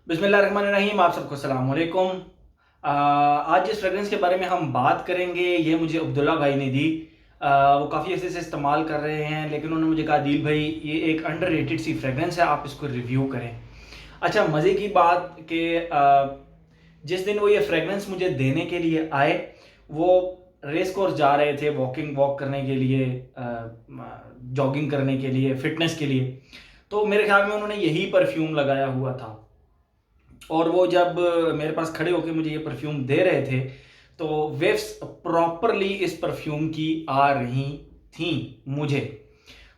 बिस्मिल्लाहिर्रहमानिर्रहीम। आप सबको अस्सलाम वालेकुम। आज जिस फ्रेगरेंस के बारे में हम बात करेंगे ये मुझे अब्दुल्ला भाई ने दी। वो काफ़ी ऐसे से इस्तेमाल कर रहे हैं, लेकिन उन्होंने मुझे कहा दिल भाई ये एक अंडररेटेड सी फ्रेगरेंस है, आप इसको रिव्यू करें। अच्छा, मज़े की बात कि जिस दिन वो ये फ्रेगरेंस मुझे देने के लिए आए, वो रेस कोर्स जा रहे थे, वॉक करने के लिए, जॉगिंग करने के लिए, फिटनेस के लिए। तो मेरे ख्याल में उन्होंने यही परफ्यूम लगाया हुआ था, और वो जब मेरे पास खड़े होकर मुझे ये परफ्यूम दे रहे थे तो वेव्स प्रॉपरली इस परफ्यूम की आ रही थी मुझे।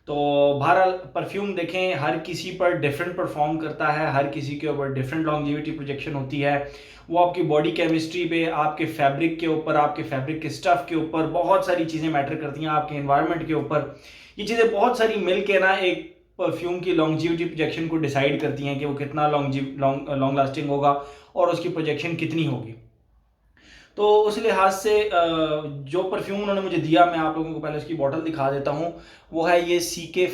तो बहरहाल परफ्यूम देखें, हर किसी पर डिफरेंट परफॉर्म करता है, हर किसी के ऊपर डिफरेंट लॉन्जिविटी प्रोजेक्शन होती है। वो आपकी बॉडी केमिस्ट्री पे, आपके फैब्रिक के ऊपर, आपके फैब्रिक के स्टफ के ऊपर बहुत सारी चीज़ें मैटर करती हैं, आपके एनवायरनमेंट के ऊपर। ये चीज़ें बहुत सारी मिल के ना एक परफ्यूम की लॉन्जिविटी प्रोजेक्शन को डिसाइड करती हैं कि वो कितना लॉन्ग लास्टिंग होगा और उसकी प्रोजेक्शन कितनी होगी। तो उस लिहाज से जो परफ्यूम उन्होंने मुझे दिया, मैं आप लोगों को पहले उसकी बॉटल दिखा देता हूँ। वो है ये C K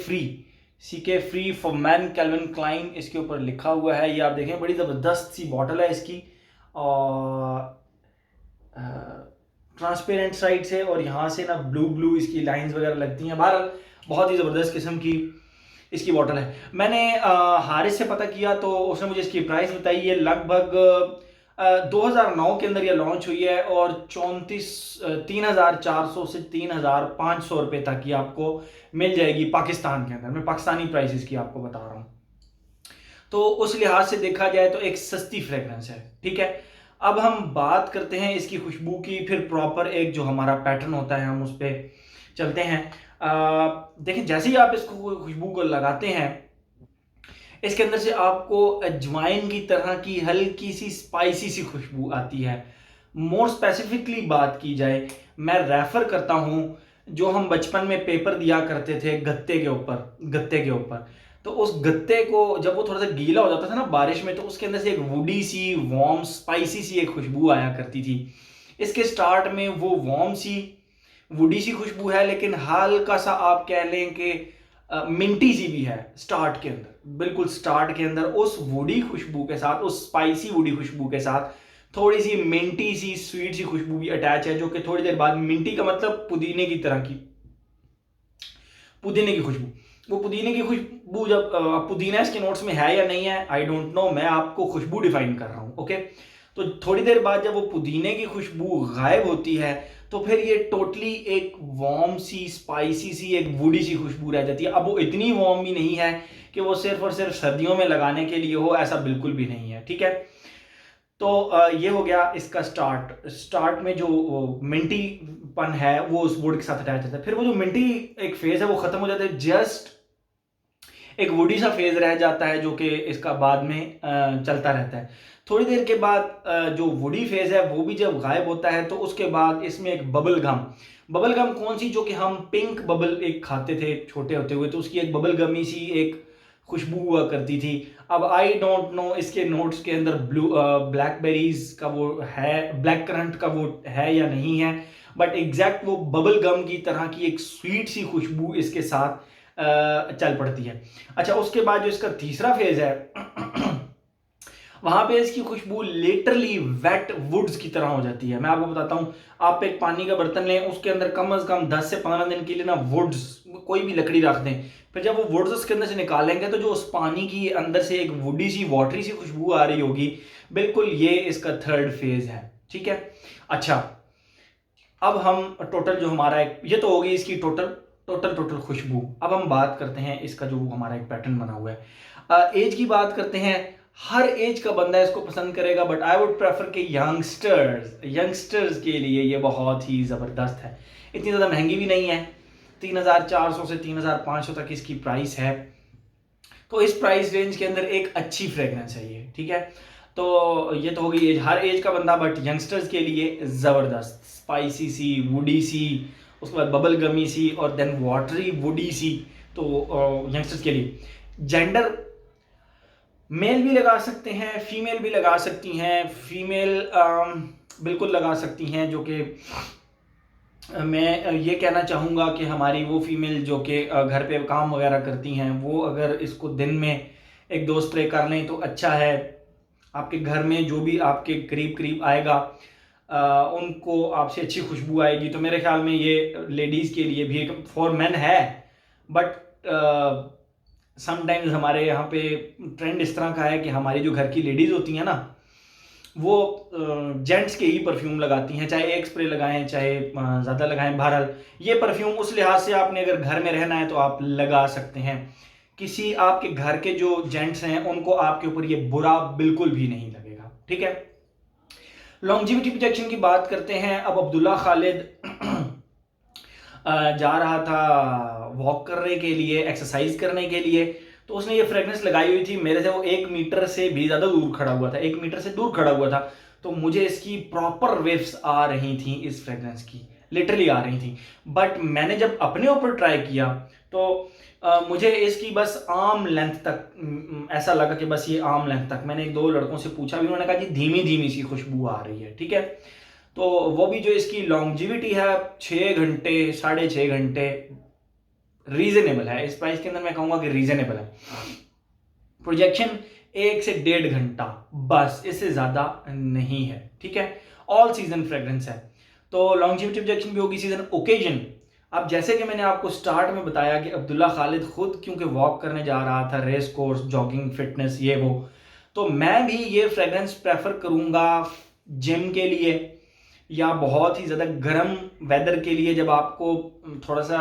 free for man, Calvin Klein इसके ऊपर लिखा हुआ है। ये आप देखें, बड़ी ज़बरदस्त सी बॉटल है इसकी, और ट्रांसपेरेंट साइड से, और यहाँ से ना ब्लू ब्लू इसकी लाइंस वगैरह लगती हैं। बहरहाल बहुत ही ज़बरदस्त किस्म की इसकी बॉटल है। मैंने हारिस से पता किया तो उसने मुझे इसकी प्राइस बताई। ये लगभग 2009 के अंदर ये लॉन्च हुई है, और 3,400 से 3,500 रुपये तक की आपको मिल जाएगी पाकिस्तान के अंदर। मैं पाकिस्तानी प्राइसेस की आपको बता रहा हूँ। तो उस लिहाज से देखा जाए तो एक सस्ती फ्रेगरेंस है, ठीक है। अब हम बात करते हैं इसकी खुशबू की, फिर प्रॉपर एक जो हमारा पैटर्न होता है हम उस पर चलते हैं। देखिए, जैसे ही आप इसको खुशबू को लगाते हैं, इसके अंदर से आपको अजवाइन की तरह की हल्की सी स्पाइसी सी खुशबू आती है। मोर स्पेसिफिकली बात की जाए, मैं रेफर करता हूँ जो हम बचपन में पेपर दिया करते थे गत्ते के ऊपर। तो उस गत्ते को जब वो थोड़ा सा गीला हो जाता था ना बारिश में, तो उसके अंदर से एक वुडी सी, वार्म, स्पाइसी सी एक खुशबू आया करती थी। इसके स्टार्ट में वो वार्म सी, वुडी सी खुशबू है, लेकिन हल्का सा आप कह लें कि मिंटी सी भी है स्टार्ट के अंदर। बिल्कुल स्टार्ट के अंदर उस वुडी खुशबू के साथ, उस स्पाइसी वुडी खुशबू के साथ थोड़ी सी मिंटी सी, स्वीट सी खुशबू भी अटैच है, जो कि थोड़ी देर बाद, मिंटी का मतलब पुदीने की तरह की, पुदीने की खुशबू, वो पुदीने की खुशबू जब पुदीना इसके नोट्स में है या नहीं है आई डोंट नो, मैं आपको खुशबू डिफाइन कर रहा हूँ, ओके। तो थोड़ी देर बाद जब वो पुदीने की खुशबू गायब होती है, तो फिर ये टोटली एक वार्म सी, स्पाइसी सी, एक वुडी सी खुशबू रह जाती है। अब वो इतनी वार्म भी नहीं है कि वो सिर्फ और सिर्फ सर्दियों में लगाने के लिए हो, ऐसा बिल्कुल भी नहीं है, ठीक है। तो ये हो गया इसका स्टार्ट में जो मिंटी पन है वो उस वुड के साथ अटैच होता है। फिर वो जो मिंटी एक फेज है वो खत्म हो जाता है, जस्ट एक वुडी सा फेज रह जाता है, जो कि इसका बाद में चलता रहता है। थोड़ी देर के बाद जो वुडी फेज है वो भी जब गायब होता है, तो उसके बाद इसमें एक बबल गम कौन सी, जो कि हम पिंक बबल एक खाते थे छोटे होते हुए, तो उसकी एक बबल गमी सी एक खुशबू हुआ करती थी। अब आई डोंट नो इसके नोट्स के अंदर ब्लैकबेरीज का वो है, ब्लैक करंट का वो है या नहीं है, बट एग्जैक्ट वो बबल गम की तरह की एक स्वीट सी खुशबू इसके साथ चल पड़ती है। अच्छा, उसके बाद जो इसका तीसरा फेज है वहां पे इसकी खुशबू लिटरली वेट वुड्स की तरह हो जाती है। मैं आपको बताता हूं, आप एक पानी का बर्तन लें, उसके अंदर कम से कम 10 से 15 दिन के लिए ना वुड्स, कोई भी लकड़ी रख दें, फिर जब वो वुड्स उसके अंदर से निकालेंगे तो जो उस पानी की अंदर से एक वुडी सी, वाटरी सी खुशबू आ रही होगी। बिल्कुल ये इसका थर्ड फेज है, ठीक है। अच्छा, अब हम टोटल जो हमारा एक, ये तो होगी इसकी टोटल खुशबू। अब हम बात करते हैं इसका जो हमारा एक पैटर्न बना हुआ है। एज की बात करते हैं, हर एज का बंदा इसको पसंद करेगा, बट आई वुड प्रेफर कि यंगस्टर्स के लिए ये बहुत ही ज़बरदस्त है। इतनी ज़्यादा महंगी भी नहीं है, 3,400 से 3,500 तक इसकी प्राइस है। तो इस प्राइस रेंज के अंदर एक अच्छी फ्रेगरेंस है ये, ठीक है। तो ये तो होगी एज, हर एज का बंदा, बट यंगस्टर्स के लिए ज़बरदस्त, स्पाइसी सी, वुडी सी, उसके बाद बबल गमी सी, और देन वाटरी वुडी सी। तो यंगस्टर्स के लिए जेंडर, मेल भी लगा सकते हैं, फीमेल भी लगा सकती हैं। फीमेल बिल्कुल लगा सकती हैं, जो कि मैं ये कहना चाहूँगा कि हमारी वो फीमेल जो कि घर पे काम वगैरह करती हैं, वो अगर इसको दिन में 1-2 स्प्रे कर लें तो अच्छा है। आपके घर में जो भी आपके करीब करीब आएगा उनको आपसे अच्छी खुशबू आएगी। तो मेरे ख्याल में ये लेडीज़ के लिए भी एक फॉर मेन है, बट समटाइम्स हमारे यहाँ पे ट्रेंड इस तरह का है कि हमारी जो घर की लेडीज़ होती हैं ना, वो जेंट्स के ही परफ्यूम लगाती हैं, चाहे एक स्प्रे लगाएं चाहे ज़्यादा लगाएं। बहरहाल ये परफ्यूम उस लिहाज से आपने अगर घर में रहना है तो आप लगा सकते हैं। किसी आपके घर के जो जेंट्स हैं उनको आपके ऊपर ये बुरा बिल्कुल भी नहीं लगेगा, ठीक है। लॉन्जिविटी प्रोजेक्शन की बात करते हैं। अब अब्दुल्ला खालिद जा रहा था वॉक करने के लिए, एक्सरसाइज करने के लिए, तो उसने ये फ्रेगनेंस लगाई हुई थी। मेरे से वो 1 मीटर से भी ज़्यादा दूर खड़ा हुआ था, 1 मीटर से दूर खड़ा हुआ था, तो मुझे इसकी प्रॉपर वेव्स आ रही थी, इस फ्रेगनेंस की लिटरली आ रही थी। बट मैंने जब अपने ऊपर ट्राई किया तो मुझे इसकी बस आर्म लेंथ तक ऐसा लगा कि बस ये आर्म लेंथ तक। मैंने 1-2 लड़कों से पूछा भी, उन्होंने कहा जी धीमी धीमी सी खुशबू आ रही है, ठीक है। तो वो भी जो इसकी लॉन्जिविटी है 6 घंटे 6.5 घंटे रीजनेबल है। इस प्राइस के अंदर मैं कहूँगा कि रीजनेबल है। प्रोजेक्शन 1 से 1.5 घंटा, बस इससे ज़्यादा नहीं है, ठीक है। ऑल सीजन फ्रेग्रेंस है, तो लॉन्जिविटी प्रोजेक्शन भी होगी सीजन ओकेजन। अब जैसे कि मैंने आपको स्टार्ट में बताया कि अब्दुल्ला खालिद खुद क्योंकि वॉक करने जा रहा था, रेस कोर्स, जॉगिंग, फिटनेस, ये वो, तो मैं भी ये फ्रेग्रेंस प्रेफर करूँगा जिम के लिए या बहुत ही ज़्यादा गर्म वेदर के लिए। जब आपको थोड़ा सा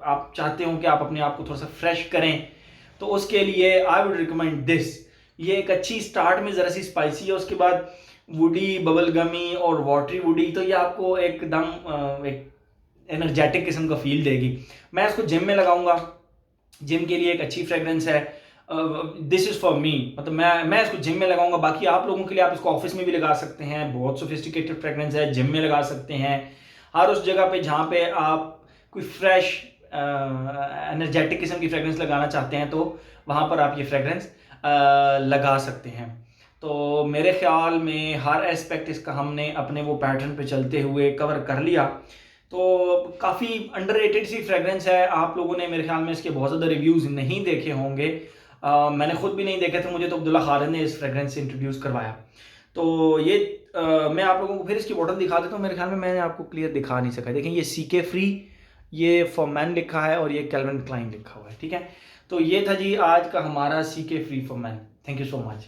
आप चाहते हो कि आप अपने आप को थोड़ा सा फ्रेश करें, तो उसके लिए आई वुड रिकमेंड दिस। ये एक अच्छी स्टार्ट में ज़रा सी स्पाइसी है, उसके बाद वुडी, बबल गमी और वाटरी वुडी, तो ये आपको एकदम एक एनर्जेटिक किस्म का फील देगी। मैं इसको जिम में लगाऊंगा, जिम के लिए एक अच्छी फ्रेग्रेंस है। दिस इज़ फॉर मी, मतलब मैं इसको जिम में लगाऊंगा। बाकी आप लोगों के लिए आप इसको ऑफिस में भी लगा सकते हैं, बहुत सोफिस्टिकेटेड फ्रेग्रेंस है, जिम में लगा सकते हैं। हर उस जगह पे जहाँ पे आप कोई फ्रेश एनर्जेटिक किस्म की फ्रेग्रेंस लगाना चाहते हैं, तो वहाँ पर आप ये फ्रेग्रेंस लगा सकते हैं। तो मेरे ख्याल में हर एस्पेक्ट इसका हमने अपने वो पैटर्न पे चलते हुए कवर कर लिया। तो काफ़ी अंडररेटेड सी फ्रेग्रेंस है। आप लोगों ने मेरे ख्याल में इसके बहुत ज़्यादा रिव्यूज़ नहीं देखे होंगे, मैंने खुद भी नहीं देखे थे, मुझे तो अब्दुल्ला खालिद ने इस फ्रेग्रेंस से इंट्रोड्यूस करवाया। तो ये मैं आप लोगों को फिर इसकी बॉटल दिखा देता हूँ। मेरे ख्याल में मैंने आपको क्लियर दिखा नहीं सका। देखें, ये CK फ्री, ये फॉर मैन लिखा है और ये कैल्विन क्लाइन लिखा हुआ है, ठीक है। तो ये था जी आज का हमारा CK free for man. Thank you so much.